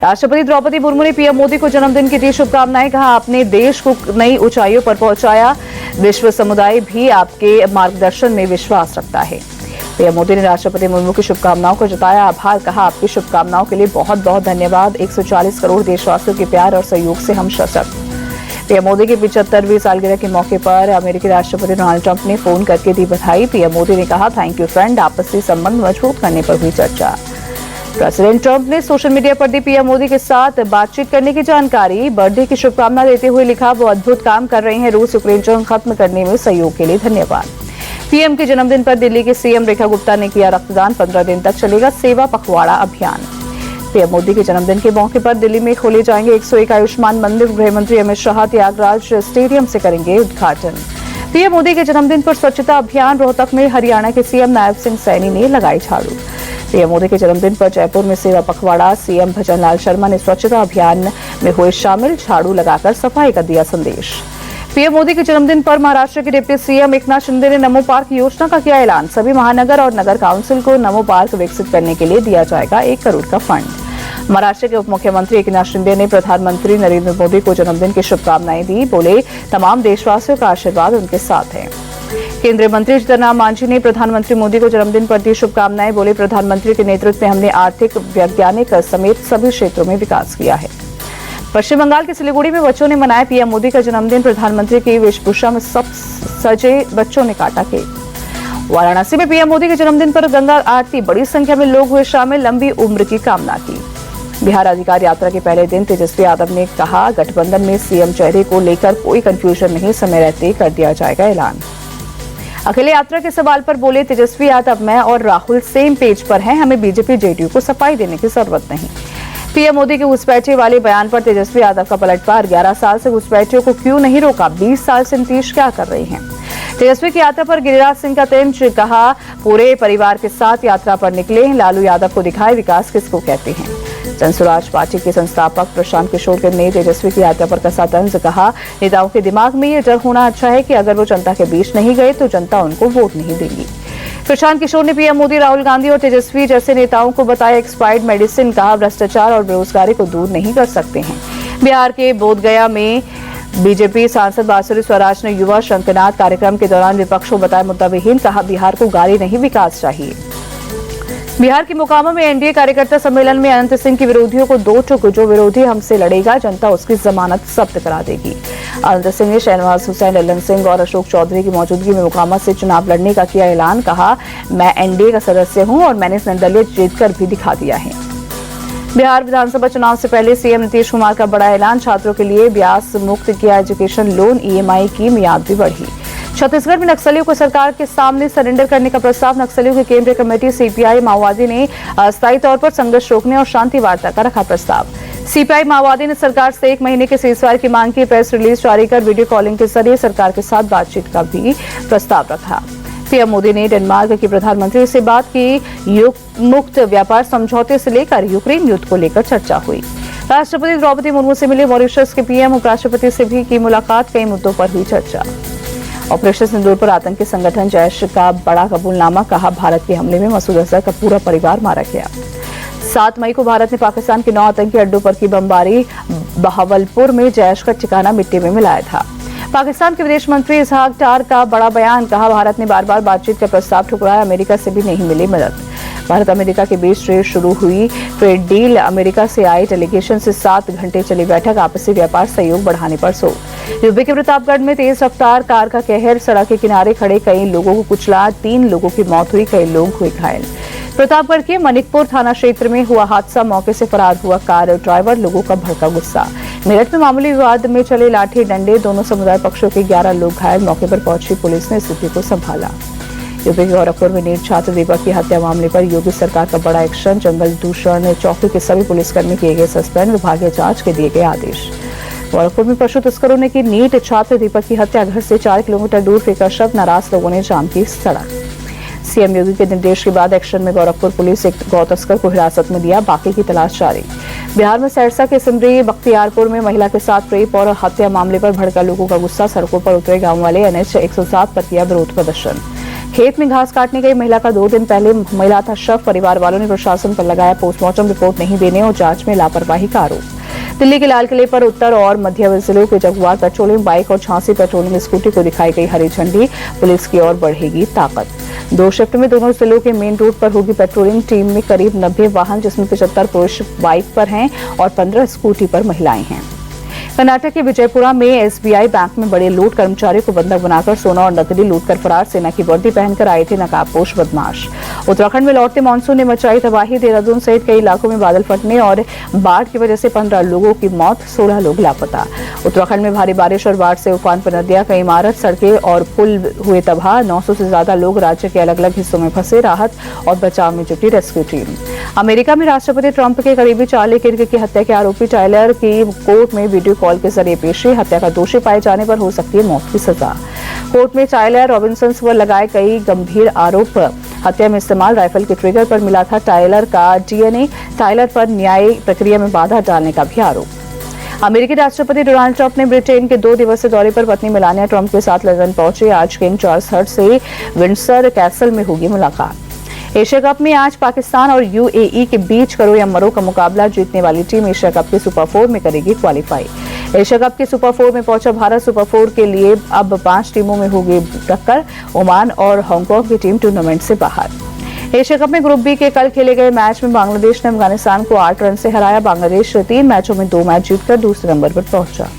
राष्ट्रपति द्रौपदी मुर्मू ने पीएम मोदी को जन्मदिन की दी शुभकामनाएं। कहा, आपने देश को नई ऊंचाइयों पर पहुंचाया। विश्व समुदाय भी आपके मार्गदर्शन में विश्वास रखता है। पीएम मोदी ने राष्ट्रपति मुर्मू की शुभकामनाओं को जताया आभार। कहा, आपकी शुभकामनाओं के लिए बहुत बहुत धन्यवाद। 140 करोड़ देशवासियों के प्यार और सहयोग से हम सशक्त। पीएम मोदी की 75वीं सालगिरह के मौके पर अमेरिकी राष्ट्रपति डोनाल्ड ट्रंप ने फोन करके दी बधाई। पीएम मोदी ने कहा, थैंक यू फ्रेंड। आपसी संबंध मजबूत करने पर हुई चर्चा। प्रेसिडेंट ट्रंप ने सोशल मीडिया पर दी पीएम मोदी के साथ बातचीत करने की जानकारी। बर्थडे की शुभकामना देते हुए लिखा, वो अद्भुत काम कर रहे हैं। रूस यूक्रेन जंग खत्म करने में सहयोग के लिए धन्यवाद। पीएम के जन्मदिन पर दिल्ली के सीएम रेखा गुप्ता ने किया रक्तदान। 15 दिन तक चलेगा सेवा पखवाड़ा अभियान। पीएम मोदी के जन्मदिन के मौके पर दिल्ली में खोले जाएंगे 101 आयुष्मान मंदिर। गृह मंत्री अमित शाह त्यागराज स्टेडियम से करेंगे उद्घाटन। पीएम मोदी के जन्मदिन पर स्वच्छता अभियान। रोहतक में हरियाणा के सीएम नायब सिंह सैनी ने लगाई झाड़ू। पीएम मोदी के जन्मदिन पर जयपुर में सेवा पखवाड़ा। सीएम भजन लाल शर्मा ने स्वच्छता अभियान में हुए शामिल। झाड़ू लगाकर सफाई का दिया संदेश। पीएम मोदी के जन्मदिन पर महाराष्ट्र के डिप्टी सीएम एकनाथ शिंदे ने नमो पार्क योजना का किया ऐलान। सभी महानगर और नगर काउंसिल को नमो पार्क विकसित करने के लिए दिया जाएगा 1 करोड़ का फंड। महाराष्ट्र के उप मुख्यमंत्री एकनाथ शिंदे ने प्रधानमंत्री नरेंद्र मोदी को जन्मदिन की शुभकामनाएं दी। बोले, तमाम देशवासियों का आशीर्वाद उनके साथ है। केंद्रीय मंत्री जीतन राम मांझी ने प्रधानमंत्री मोदी को जन्मदिन पर दी शुभकामनाएं। बोले, प्रधानमंत्री के नेतृत्व में हमने आर्थिक, वैज्ञानिक समेत सभी क्षेत्रों में विकास किया है। पश्चिम बंगाल के सिलीगुड़ी में बच्चों ने मनाया पीएम मोदी का जन्मदिन। प्रधानमंत्री की वेशभूषा में सब सजे बच्चों ने काटा केक। वाराणसी में पीएम मोदी के जन्मदिन पर गंगा आरती। बड़ी संख्या में लोग हुए शामिल। लंबी उम्र की कामना की। बिहार अधिकार यात्रा के पहले दिन तेजस्वी यादव ने कहा, गठबंधन में सीएम चेहरे को लेकर कोई कंफ्यूजन नहीं, समय रहते कर दिया जाएगा ऐलान। अकेले यात्रा के सवाल पर बोले तेजस्वी यादव, मैं और राहुल सेम पेज पर हैं, हमें बीजेपी जेडीयू को सफाई देने की जरूरत नहीं। पीएम मोदी के घुसपैठे वाले बयान पर तेजस्वी यादव का पलटवार। 11 साल से घुसपैठियों को क्यों नहीं रोका? 20 साल से नीतीश क्या कर रहे हैं? तेजस्वी की यात्रा पर गिरिराज सिंह का तंज। कहा, पूरे परिवार के साथ यात्रा पर निकले। लालू यादव को दिखाए विकास किसको कहते हैं। जनसुराज पार्टी के संस्थापक प्रशांत किशोर ने तेजस्वी की यात्रा पर कसा तंज। कहा, नेताओं के दिमाग में ये डर होना अच्छा है कि अगर वो जनता के बीच नहीं गए तो जनता उनको वोट नहीं देगी। प्रशांत किशोर ने पीएम मोदी, राहुल गांधी और तेजस्वी जैसे नेताओं को बताया एक्सपायर्ड मेडिसिन। कहा, भ्रष्टाचार और बेरोजगारी को दूर नहीं कर सकते हैं। बिहार के बोधगया में बीजेपी सांसद बांसुरी स्वराज ने युवा शंखनाद कार्यक्रम के दौरान विपक्ष को बताया मुद्दा विहीन। कहा, बिहार को गाली नहीं विकास चाहिए। बिहार के मोकामा में एनडीए कार्यकर्ता सम्मेलन में अनंत सिंह के विरोधियों को 2 टुक। जो विरोधी हमसे लड़ेगा जनता उसकी जमानत जब्त करा देगी। अनंत सिंह ने शहनवाज हुसैन, ललन सिंह और अशोक चौधरी की मौजूदगी में मोकामा से चुनाव लड़ने का किया ऐलान। कहा, मैं एनडीए का सदस्य हूं और मैंने निर्दलीय जीतकर भी दिखा दिया है। बिहार विधानसभा चुनाव से पहले सीएम नीतीश कुमार का बड़ा ऐलान। छात्रों के लिए ब्याज मुक्त किया एजुकेशन लोन। ईएमआई की मियाद भी बढ़ी। छत्तीसगढ़ में नक्सलियों को सरकार के सामने सरेंडर करने का प्रस्ताव। नक्सलियों की केंद्रीय कमेटी सीपीआई माओवादी ने अस्थायी तौर पर संघर्ष रोकने और शांति वार्ता का रखा प्रस्ताव। सीपीआई माओवादी ने सरकार से 1 महीने के सीजफायर की मांग की। प्रेस रिलीज जारी कर वीडियो कॉलिंग के जरिए सरकार के साथ बातचीत का भी प्रस्ताव रखा। पीएम मोदी ने डेनमार्क के प्रधानमंत्री से बात की। युग मुक्त व्यापार समझौते से लेकर यूक्रेन युद्ध को लेकर चर्चा हुई। राष्ट्रपति द्रौपदी मुर्मू से मिले मॉरिशस के पीएम। उपराष्ट्रपति से भी की मुलाकात। कई मुद्दों पर हुई चर्चा। ऑपरेशन सिंदूर पर आतंकी संगठन जैश का बड़ा कबूलनामा। कहा, भारत के हमले में मसूद अजहर का पूरा परिवार मारा गया। 7 मई को भारत ने पाकिस्तान के 9 आतंकी अड्डों पर की बमबारी। बहावलपुर में जैश का ठिकाना मिट्टी में मिलाया था। पाकिस्तान के विदेश मंत्री इसहाक डार का बड़ा बयान। कहा, भारत ने बार बार बातचीत का प्रस्ताव ठुकराया। अमेरिका से भी नहीं मिली मदद। भारत अमेरिका के बीच ट्रेड शुरू हुई ट्रेड डील। अमेरिका से आए डेलीगेशन से 7 घंटे चली बैठक। आपसी व्यापार सहयोग बढ़ाने पर जोर। यूपी के प्रतापगढ़ में तेज रफ्तार कार का कहर। सड़क के किनारे खड़े कई लोगों को कुचला। 3 लोगों की मौत हुई, कई लोग हुए घायल। प्रतापगढ़ के मनिकपुर थाना क्षेत्र में हुआ हादसा। मौके से फरार हुआ कार ड्राइवर। लोगों का भड़का गुस्सा। मेरठ में मामूली विवाद में चले लाठी डंडे। दोनों समुदाय पक्षों के 11 लोग घायल। मौके पर पहुंची पुलिस ने स्थिति को संभाला। यूपी के गोरखपुर में नीट छात्र दीपक की हत्या मामले पर योगी सरकार का बड़ा एक्शन। जंगल दूषण चौकी के सभी पुलिसकर्मी किए गए सस्पेंड। विभागीय जांच के दिए गए आदेश। गोरखपुर में पशु तस्करों ने की नीट छात्र दीपक की हत्या। घर से 4 किलोमीटर दूर फेंका शव। नाराज लोगों ने जाम की सड़क। सीएम योगी के निर्देश के बाद एक्शन में गोरखपुर पुलिस एक गौ तस्कर को हिरासत में लिया। बाकी की तलाश जारी। बिहार में सहरसा के सिमरी बख्तियारपुर में महिला के साथ रेप और हत्या मामले पर भड़का लोगों का गुस्सा। सड़कों पर उतरे गांव वाले। NH 107 पर किया विरोध प्रदर्शन। खेत में घास काटने गई महिला का 2 दिन पहले मिला था शव। परिवार वालों ने प्रशासन पर लगाया पोस्टमार्टम रिपोर्ट नहीं देने और जांच में लापरवाही का आरोप। दिल्ली के लाल किले पर उत्तर और मध्य जिलों के जगुआर पेट्रोलिंग बाइक और झांसी पेट्रोलिंग स्कूटी को दिखाई गई हरी झंडी। पुलिस की ओर बढ़ेगी ताकत। 2 शिफ्ट में दोनों जिलों के मेन रोड पर होगी पेट्रोलिंग। टीम में करीब 90 वाहन, जिसमें 75 पुरुष बाइक पर हैं और 15 स्कूटी पर महिलाएं हैं। कर्नाटक के विजयपुरा में एसबीआई बैंक में बड़े लूट। कर्मचारियों को बंधक बनाकर सोना और नकदी लूटकर फरार। सेना की वर्दी पहनकर आए थे नकाबपोश बदमाश। उत्तराखंड में लौटते मानसून ने मचाई तबाही। देहरादून सहित कई इलाकों में बादल फटने और बाढ़ की वजह से 15 लोगों की मौत, 16 लोग लापता। उत्तराखंड में भारी बारिश और बाढ़ से उफान पर नदियां, कई इमारत, सड़कें और पुल हुए तबाह। 900 से ज्यादा लोग राज्य के अलग अलग हिस्सों में फंसे। राहत और बचाव में जुटी रेस्क्यू टीम। अमेरिका में राष्ट्रपति ट्रंप के करीबी चार्ली किर्क की हत्या के आरोपी टायलर की कोर्ट में वीडियो कॉल के जरिए पेशी। हत्या का दोषी पाए जाने पर हो सकती है मौत की सजा। कोर्ट में टायलर रॉबिन्सन पर लगाए कई गंभीर आरोप। हत्या में इस्तेमाल राइफल के ट्रिगर पर मिला था टायलर का डीएनए। टायलर पर न्यायिक प्रक्रिया में बाधा डालने का भी आरोप। अमेरिकी राष्ट्रपति डोनाल्ड ट्रंप ने ब्रिटेन के 2 दिवसीय दौरे पर पत्नी मेलानिया ट्रंप के साथ लंदन पहुंचे। आज किंग चार्ल्स III से विंडसर कैसल में होगी मुलाकात। एशिया कप में आज पाकिस्तान और यूएई के बीच करो या मरो का मुकाबला। जीतने वाली टीम एशिया कप के सुपर 4 में करेगी क्वालिफाई। एशिया कप के सुपर 4 में पहुंचा भारत। सुपर 4 के लिए अब 5 टीमों में होगी टक्कर। ओमान और हांगकांग की टीम टूर्नामेंट से बाहर। एशिया कप में ग्रुप बी के कल खेले गए मैच में बांग्लादेश ने अफगानिस्तान को 8 रन से हराया। बांग्लादेश 3 मैचों में 2 मैच जीतकर दूसरे नंबर पर पहुंचा।